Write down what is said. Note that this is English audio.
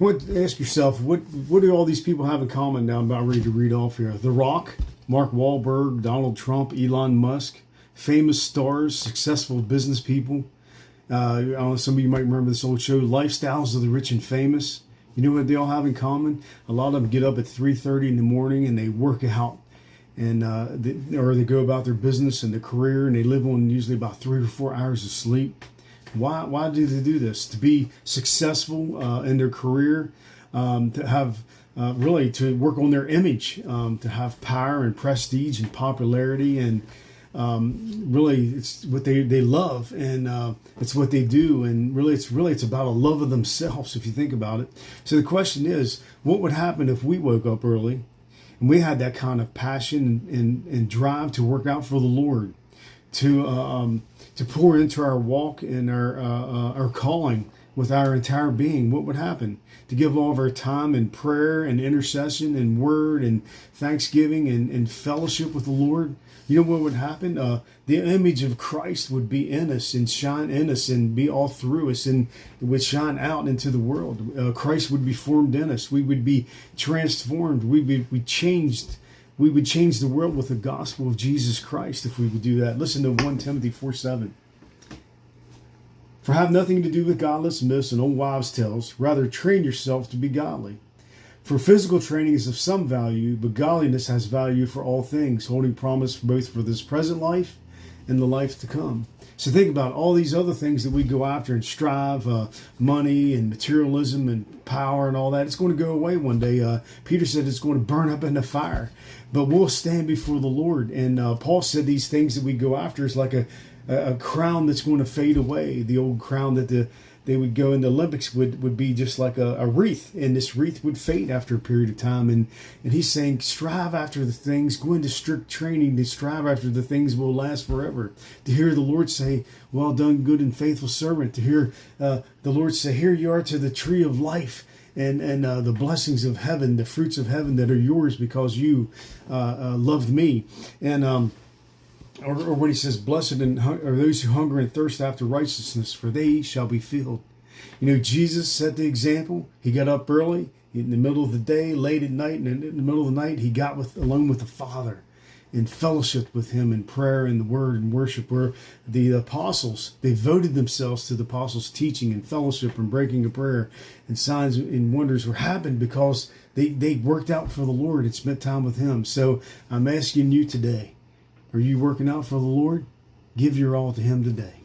Ask yourself, what do all these people have in common now? I'm about ready to read off here. The Rock, Mark Wahlberg, Donald Trump, Elon Musk, famous stars, successful business people. I don't know, some of you might remember this old show, Lifestyles of the Rich and Famous. You know what they all have in common? A lot of them get up at 3:30 in the morning and they work out, and or they go about their business and their career, and they live on usually about 3 or 4 hours of sleep. Why do they do this? To be successful in their career, to have really to work on their image, to have power and prestige and popularity, and really it's what they love, and it's what they do, and really it's about a love of themselves if you think about it. So the question is, what would happen if we woke up early and we had that kind of passion and drive to work out for the Lord, to pour into our walk and our calling with our entire being? What would happen? To give all of our time in prayer and intercession and word and thanksgiving and fellowship with the Lord? You know what would happen? The image of Christ would be in us and shine in us and be all through us, and it would shine out into the world. Christ would be formed in us. We would be transformed. We would change the world with the gospel of Jesus Christ if we would do that. Listen to 1 Timothy 4:7. For have nothing to do with godless myths and old wives' tales. Rather, train yourself to be godly. For physical training is of some value, but godliness has value for all things, holding promise both for this present life and the life to come. So think about all these other things that we go after and strive, money and materialism and power and all that. It's going to go away one day. Peter said it's going to burn up in the fire, but we'll stand before the Lord. And Paul said these things that we go after is like a crown that's going to fade away. The old crown that they would go in the Olympics would be just like a wreath, and this wreath would fade after a period of time. And he's saying, strive after the things, go into strict training to strive after the things will last forever. To hear the Lord say, well done, good and faithful servant. To hear the Lord say, here you are to the tree of life, and the blessings of heaven, the fruits of heaven that are yours because you loved me. And or when he says, blessed are those who hunger and thirst after righteousness, for they shall be filled. You know, Jesus set the example. He got up early in the middle of the day, late at night, and in the middle of the night, he got alone with the Father in fellowship with him in prayer and the word and worship, where the apostles, they devoted themselves to the apostles' teaching and fellowship and breaking of prayer, and signs and wonders were happened because they worked out for the Lord and spent time with him. So I'm asking you today, are you working out for the Lord? Give your all to him today.